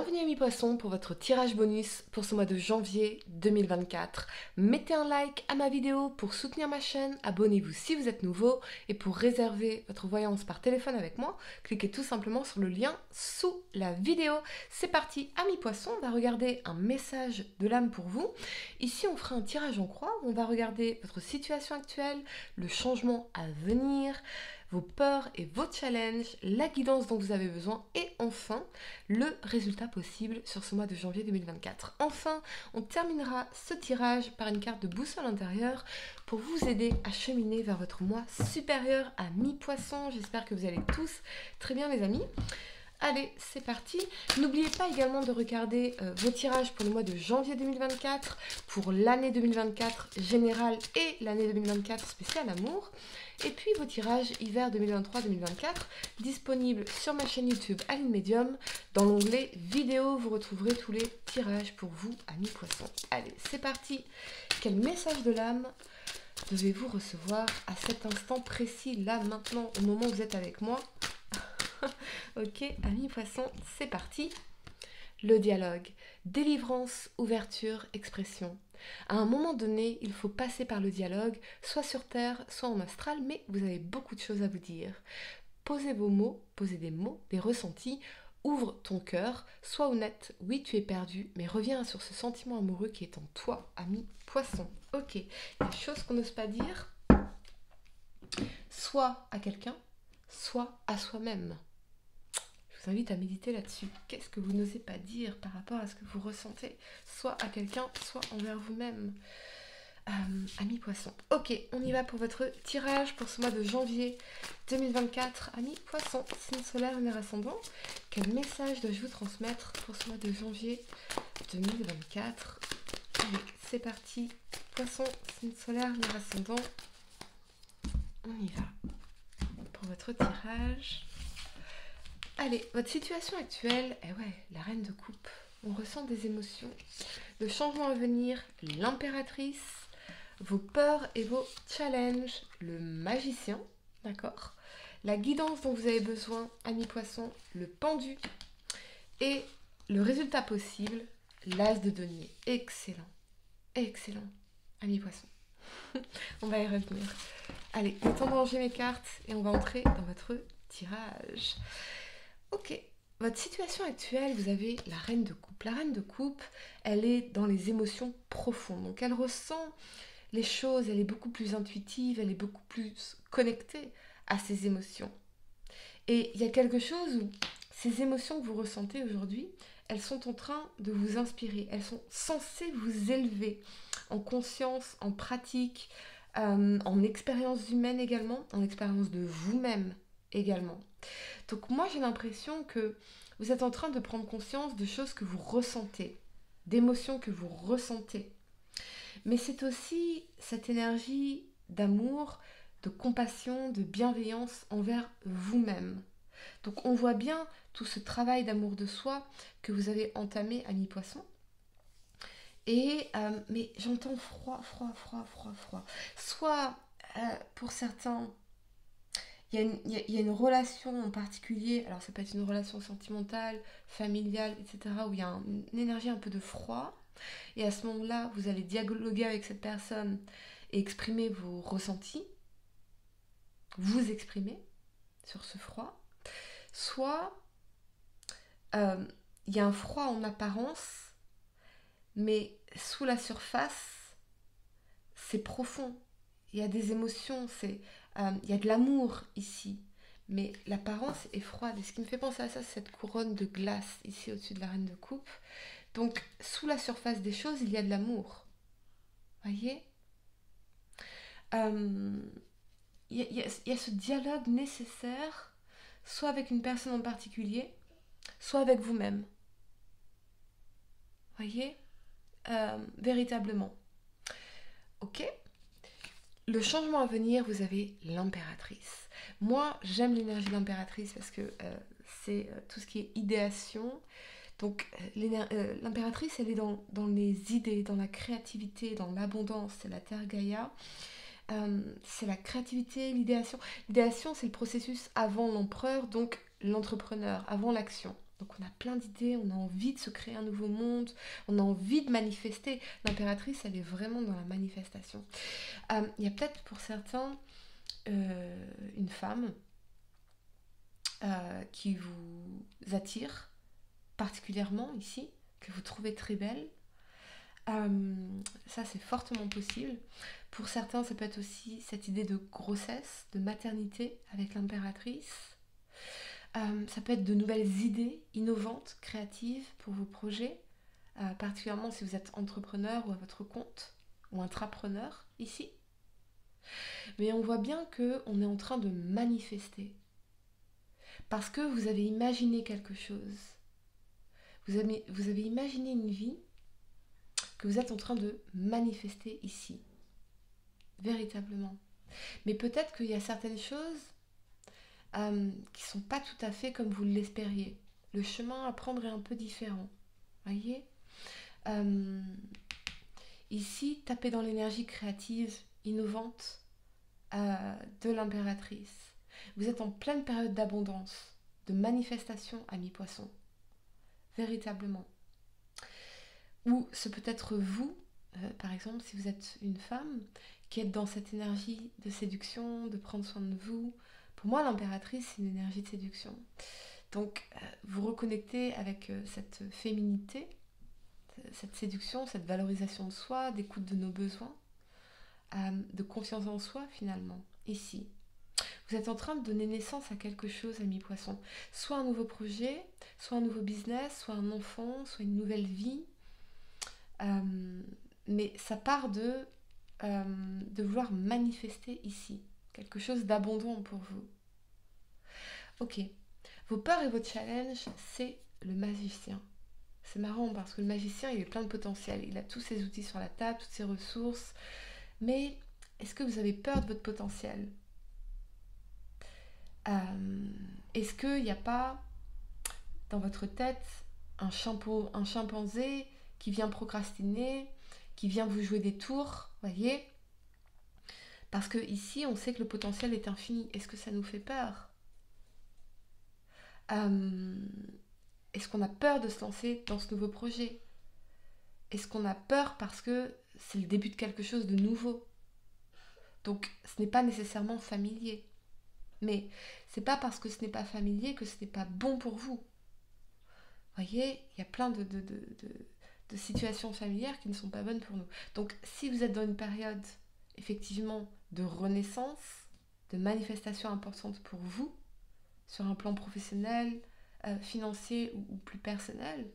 Bienvenue amis poissons pour votre tirage bonus pour ce mois de janvier 2024. Mettez un like à ma vidéo pour soutenir ma chaîne, abonnez-vous si vous êtes nouveau et pour réserver votre voyance par téléphone avec moi, cliquez tout simplement sur le lien sous la vidéo. C'est parti amis poissons, on va regarder un message de l'âme pour vous. Ici on fera un tirage en croix où on va regarder votre situation actuelle, le changement à venir, vos peurs et vos challenges, la guidance dont vous avez besoin et enfin le résultat possible sur ce mois de janvier 2024. Enfin, on terminera ce tirage par une carte de boussole intérieure pour vous aider à cheminer vers votre moi supérieur à mi-poisson. J'espère que vous allez tous très bien les amis. Allez, c'est parti. N'oubliez pas également de regarder vos tirages pour le mois de janvier 2024, pour l'année 2024 générale et l'année 2024 spéciale amour. Et puis vos tirages hiver 2023-2024 disponibles sur ma chaîne YouTube Aline Medium. Dans l'onglet vidéo, vous retrouverez tous les tirages pour vous, amis poissons. Allez, c'est parti. Quel message de l'âme devez-vous recevoir à cet instant précis, là, maintenant, au moment où vous êtes avec moi? Ok, amis poissons, c'est parti. Le dialogue, délivrance, ouverture, expression. À un moment donné, il faut passer par le dialogue, soit sur Terre, soit en astral, mais vous avez beaucoup de choses à vous dire. Posez vos mots, posez des mots, des ressentis, ouvre ton cœur, sois honnête, oui tu es perdu, mais reviens sur ce sentiment amoureux qui est en toi, ami poisson. Ok, il y a des choses qu'on n'ose pas dire, soit à quelqu'un, soit à soi-même. Je vous invite à méditer là-dessus. Qu'est-ce que vous n'osez pas dire par rapport à ce que vous ressentez, soit à quelqu'un, soit envers vous-même. Amis poissons. Ok, on y va pour votre tirage pour ce mois de janvier 2024. Amis poissons, signe solaire, lunaire ascendant. Quel message dois-je vous transmettre pour ce mois de janvier 2024? Allez, c'est parti. Poisson, signe solaire, lunaire ascendant. On y va pour votre tirage. Allez, votre situation actuelle, la reine de coupe. On ressent des émotions, le changement à venir, l'impératrice, vos peurs et vos challenges, le magicien, d'accord? La guidance dont vous avez besoin, amis poissons, le pendu et le résultat possible, l'as de denier. Excellent, excellent, amis poissons. On va y revenir. Allez, le temps de ranger mes cartes et on va entrer dans votre tirage. Ok, votre situation actuelle, vous avez la reine de coupe. La reine de coupe, elle est dans les émotions profondes. Donc elle ressent les choses, elle est beaucoup plus intuitive, elle est beaucoup plus connectée à ses émotions. Et il y a quelque chose où ces émotions que vous ressentez aujourd'hui, elles sont en train de vous inspirer. Elles sont censées vous élever en conscience, en pratique, en expérience humaine également, en expérience de vous-même également. Donc moi j'ai l'impression que vous êtes en train de prendre conscience de choses que vous ressentez, d'émotions que vous ressentez. Mais c'est aussi cette énergie d'amour, de compassion, de bienveillance envers vous-même. Donc on voit bien tout ce travail d'amour de soi que vous avez entamé, amis poissons. Et mais j'entends froid. Soit pour certains, il y a une relation en particulier, alors ça peut être une relation sentimentale, familiale, etc., où il y a une énergie un peu de froid. Et à ce moment-là, vous allez dialoguer avec cette personne et exprimer vos ressentis, vous exprimer sur ce froid. Soit il y a un froid en apparence, mais sous la surface, c'est profond. Il y a des émotions, il y a de l'amour ici, mais l'apparence est froide. Et ce qui me fait penser à ça, c'est cette couronne de glace ici au-dessus de la reine de coupe. Donc, sous la surface des choses, il y a de l'amour. Voyez ? Il y a ce dialogue nécessaire, soit avec une personne en particulier, soit avec vous-même. Voyez ? Véritablement. Ok ? Le changement à venir, vous avez l'impératrice. Moi, j'aime l'énergie de l'impératrice parce que c'est tout ce qui est idéation. Donc, l'impératrice, elle est dans les idées, dans la créativité, dans l'abondance. C'est la terre Gaïa. C'est la créativité, l'idéation. L'idéation, c'est le processus avant l'empereur, donc l'entrepreneur, avant l'action. Donc on a plein d'idées, on a envie de se créer un nouveau monde, on a envie de manifester. L'impératrice, elle est vraiment dans la manifestation. Il y a peut-être pour certains une femme qui vous attire particulièrement ici, que vous trouvez très belle. Ça, c'est fortement possible. Pour certains, ça peut être aussi cette idée de grossesse, de maternité avec l'impératrice. Ça peut être de nouvelles idées innovantes, créatives pour vos projets, particulièrement si vous êtes entrepreneur ou à votre compte, ou intrapreneur ici. Mais on voit bien qu'on est en train de manifester. Parce que vous avez imaginé quelque chose. Vous avez imaginé une vie que vous êtes en train de manifester ici. Véritablement. Mais peut-être qu'il y a certaines choses qui ne sont pas tout à fait comme vous l'espériez. Le chemin à prendre est un peu différent. Voyez ? Ici, tapez dans l'énergie créative, innovante de l'impératrice. Vous êtes en pleine période d'abondance, de manifestation à mi-poisson. Véritablement. Ou ce peut être vous, par exemple, si vous êtes une femme, qui êtes dans cette énergie de séduction, de prendre soin de vous. Pour moi, l'impératrice, c'est une énergie de séduction. Donc, vous reconnectez avec cette féminité, cette séduction, cette valorisation de soi, d'écoute de nos besoins, de confiance en soi, finalement, ici. Vous êtes en train de donner naissance à quelque chose à mi-poisson. Soit un nouveau projet, soit un nouveau business, soit un enfant, soit une nouvelle vie. Mais ça part de vouloir manifester ici. Quelque chose d'abondant pour vous. Ok. Vos peurs et votre challenge, c'est le magicien. C'est marrant parce que le magicien, il est plein de potentiel. Il a tous ses outils sur la table, toutes ses ressources. Mais est-ce que vous avez peur de votre potentiel ? Est-ce qu'il n'y a pas dans votre tête un chimpanzé qui vient procrastiner, qui vient vous jouer des tours, voyez ? Parce que ici, on sait que le potentiel est infini. Est-ce que ça nous fait peur ? Est-ce qu'on a peur de se lancer dans ce nouveau projet ? Est-ce qu'on a peur parce que c'est le début de quelque chose de nouveau ? Donc, ce n'est pas nécessairement familier. Mais c'est pas parce que ce n'est pas familier que ce n'est pas bon pour vous. Voyez, il y a plein de situations familières qui ne sont pas bonnes pour nous. Donc, si vous êtes dans une période, effectivement, de renaissance, de manifestation importante pour vous, sur un plan professionnel, financier ou plus personnel,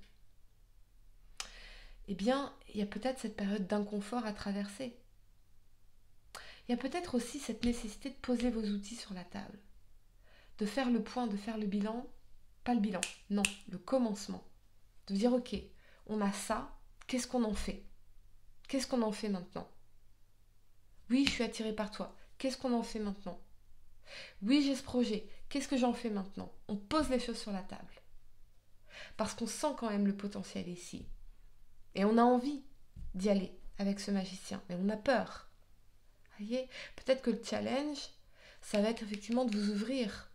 eh bien, il y a peut-être cette période d'inconfort à traverser. Il y a peut-être aussi cette nécessité de poser vos outils sur la table, de faire le point, de faire le bilan, pas le bilan, non, le commencement. De dire, ok, on a ça, qu'est-ce qu'on en fait ? Qu'est-ce qu'on en fait maintenant ? Oui, je suis attirée par toi, qu'est-ce qu'on en fait maintenant ? Oui, j'ai ce projet, qu'est-ce que j'en fais maintenant ? On pose les choses sur la table. Parce qu'on sent quand même le potentiel ici. Et on a envie d'y aller avec ce magicien, mais on a peur. Voyez, peut-être que le challenge, ça va être effectivement de vous ouvrir,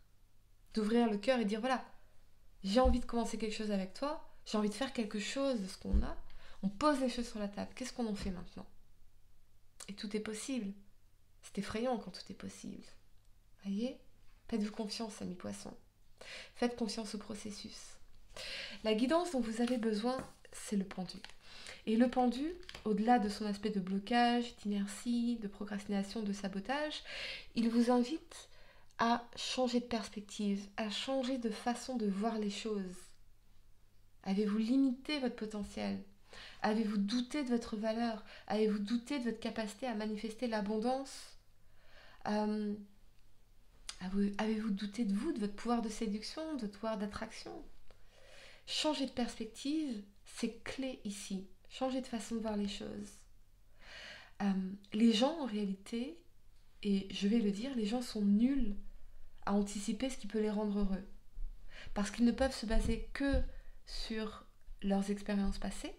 d'ouvrir le cœur et dire voilà, j'ai envie de commencer quelque chose avec toi, j'ai envie de faire quelque chose de ce qu'on a, on pose les choses sur la table, qu'est-ce qu'on en fait maintenant ? Et tout est possible. C'est effrayant quand tout est possible. Voyez ? Faites-vous confiance, amis poissons. Faites confiance au processus. La guidance dont vous avez besoin, c'est le pendu. Et le pendu, au-delà de son aspect de blocage, d'inertie, de procrastination, de sabotage, il vous invite à changer de perspective, à changer de façon de voir les choses. Avez-vous limité votre potentiel ? Avez-vous douté de votre valeur ? Avez-vous douté de votre capacité à manifester l'abondance ? Avez-vous douté de vous, de votre pouvoir de séduction, de votre pouvoir d'attraction ? Changer de perspective, c'est clé ici. Changer de façon de voir les choses. Les gens, en réalité, et je vais le dire, les gens sont nuls à anticiper ce qui peut les rendre heureux. Parce qu'ils ne peuvent se baser que sur leurs expériences passées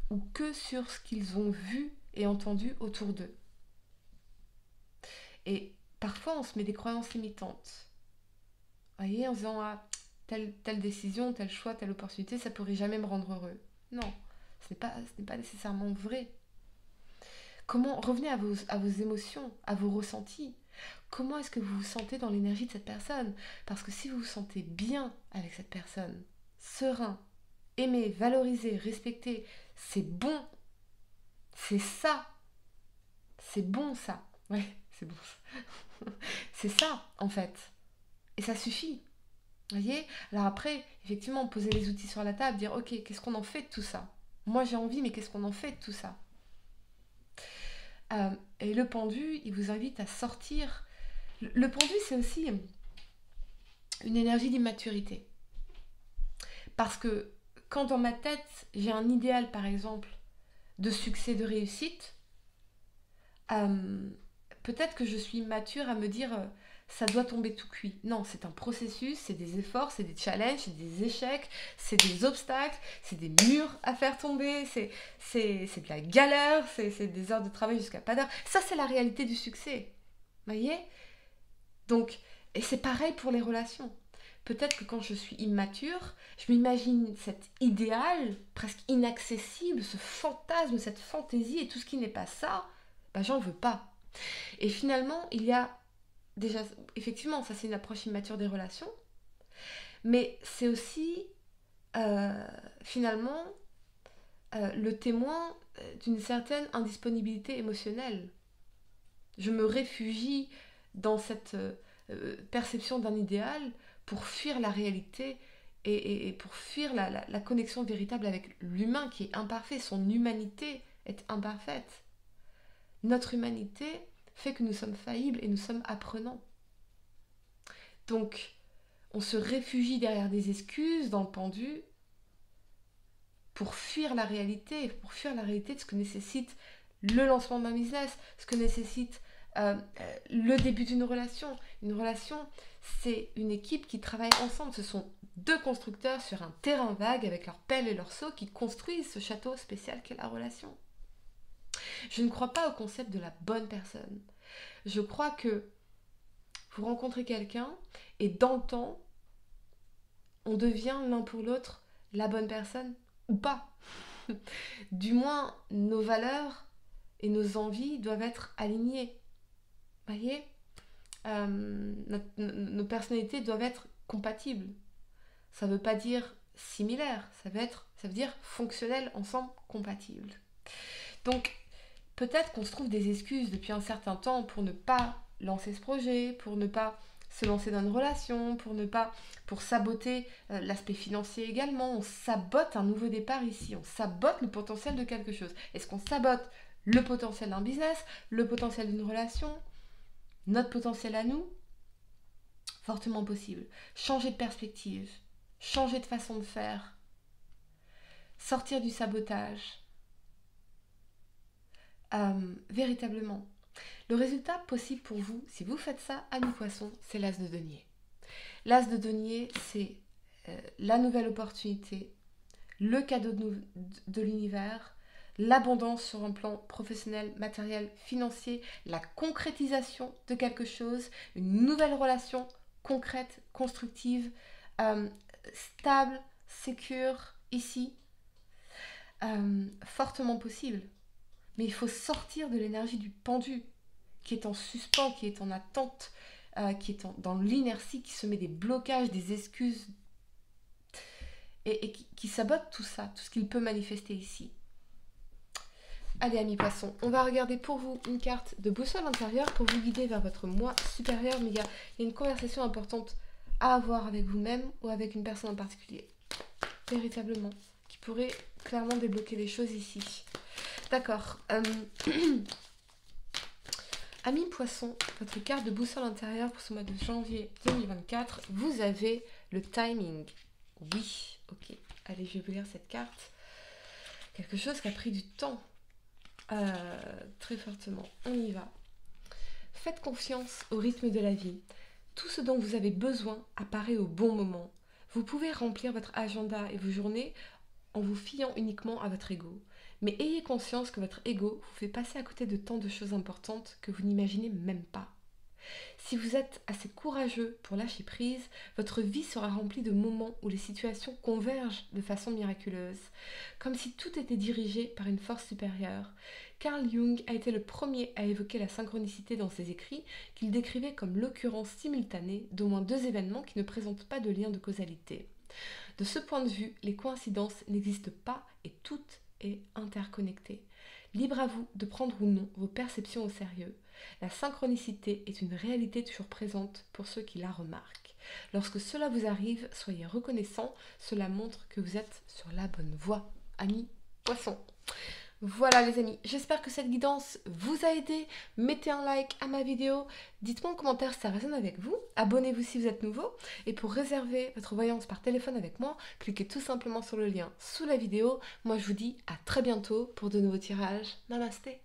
ou que sur ce qu'ils ont vu et entendu autour d'eux. Et parfois, on se met des croyances limitantes. Vous voyez, en disant « Ah, telle décision, tel choix, telle opportunité, ça pourrait jamais me rendre heureux. Non, ce n'est pas nécessairement vrai. Revenez à vos émotions, à vos ressentis. Comment est-ce que vous vous sentez dans l'énergie de cette personne? Parce que si vous vous sentez bien avec cette personne, serein, aimé, valorisé, respecté, c'est bon. C'est ça. C'est bon ça. Ouais, c'est bon ça. C'est ça, en fait. Et ça suffit. Vous voyez? Alors après, effectivement, poser les outils sur la table, dire, ok, qu'est-ce qu'on en fait de tout ça? Moi, j'ai envie, mais qu'est-ce qu'on en fait de tout ça? Et le pendu, il vous invite à sortir. Le pendu, c'est aussi une énergie d'immaturité. Parce que quand dans ma tête, j'ai un idéal, par exemple, de succès, de réussite, peut-être que je suis mature à me dire ça doit tomber tout cuit. Non, c'est un processus, c'est des efforts, c'est des challenges, c'est des échecs, c'est des obstacles, c'est des murs à faire tomber, c'est de la galère, c'est des heures de travail jusqu'à pas d'heure. Ça, c'est la réalité du succès. Vous voyez? Donc, et c'est pareil pour les relations. Peut-être que quand je suis immature, je m'imagine cet idéal presque inaccessible, ce fantasme, cette fantaisie, et tout ce qui n'est pas ça, ben j'en veux pas. Et finalement, il y a déjà, effectivement, ça c'est une approche immature des relations, mais c'est aussi finalement le témoin d'une certaine indisponibilité émotionnelle. Je me réfugie dans cette perception d'un idéal pour fuir la réalité et pour fuir la connexion véritable avec l'humain qui est imparfait. Son humanité est imparfaite. Notre humanité fait que nous sommes faillibles et nous sommes apprenants. Donc, on se réfugie derrière des excuses dans le pendu pour fuir la réalité de ce que nécessite le lancement d'un business, ce que nécessite le début d'une relation. Une relation, c'est une équipe qui travaille ensemble. Ce sont deux constructeurs sur un terrain vague avec leurs pelles et leurs seaux qui construisent ce château spécial qu'est la relation. Je ne crois pas au concept de la bonne personne. Je crois que vous rencontrez quelqu'un et dans le temps, on devient l'un pour l'autre la bonne personne ou pas. Du moins, nos valeurs et nos envies doivent être alignées. Vous voyez, nos personnalités doivent être compatibles. Ça ne veut pas dire similaires, ça veut dire fonctionnels ensemble, compatibles. Donc, peut-être qu'on se trouve des excuses depuis un certain temps pour ne pas lancer ce projet, pour ne pas se lancer dans une relation, pour saboter l'aspect financier également. On sabote un nouveau départ ici, on sabote le potentiel de quelque chose. Est-ce qu'on sabote le potentiel d'un business, le potentiel d'une relation, notre potentiel à nous? Fortement possible. Changer de perspective, changer de façon de faire, sortir du sabotage. Véritablement. Le résultat possible pour vous, si vous faites ça à mi-poisson, c'est l'as de denier. L'as de denier, c'est la nouvelle opportunité, le cadeau de l'univers, l'abondance sur un plan professionnel, matériel, financier, la concrétisation de quelque chose, une nouvelle relation concrète, constructive, stable, sécure, ici, fortement possible. Mais il faut sortir de l'énergie du pendu, qui est en suspens, qui est en attente, qui est dans l'inertie, qui se met des blocages, des excuses, et qui sabote tout ça, tout ce qu'il peut manifester ici. Allez, amis poissons, on va regarder pour vous une carte de boussole intérieure pour vous guider vers votre moi supérieur, mais il y a une conversation importante à avoir avec vous-même ou avec une personne en particulier, véritablement, qui pourrait clairement débloquer les choses ici. D'accord. Amis poissons, votre carte de boussole intérieure pour ce mois de janvier 2024, vous avez le timing. Oui, ok. Allez, je vais vous lire cette carte. Quelque chose qui a pris du temps. Très fortement. On y va. Faites confiance au rythme de la vie. Tout ce dont vous avez besoin apparaît au bon moment. Vous pouvez remplir votre agenda et vos journées en vous fiant uniquement à votre ego. Mais ayez conscience que votre ego vous fait passer à côté de tant de choses importantes que vous n'imaginez même pas. Si vous êtes assez courageux pour lâcher prise, votre vie sera remplie de moments où les situations convergent de façon miraculeuse, comme si tout était dirigé par une force supérieure. Carl Jung a été le premier à évoquer la synchronicité dans ses écrits, qu'il décrivait comme l'occurrence simultanée d'au moins deux événements qui ne présentent pas de lien de causalité. De ce point de vue, les coïncidences n'existent pas et tout est interconnecté. Libre à vous de prendre ou non vos perceptions au sérieux. La synchronicité est une réalité toujours présente pour ceux qui la remarquent. Lorsque cela vous arrive, soyez reconnaissant, cela montre que vous êtes sur la bonne voie. Amis poissons. Voilà les amis, j'espère que cette guidance vous a aidé. Mettez un like à ma vidéo, dites-moi en commentaire si ça résonne avec vous. Abonnez-vous si vous êtes nouveau. Et pour réserver votre voyance par téléphone avec moi, cliquez tout simplement sur le lien sous la vidéo. Moi je vous dis à très bientôt pour de nouveaux tirages. Namasté.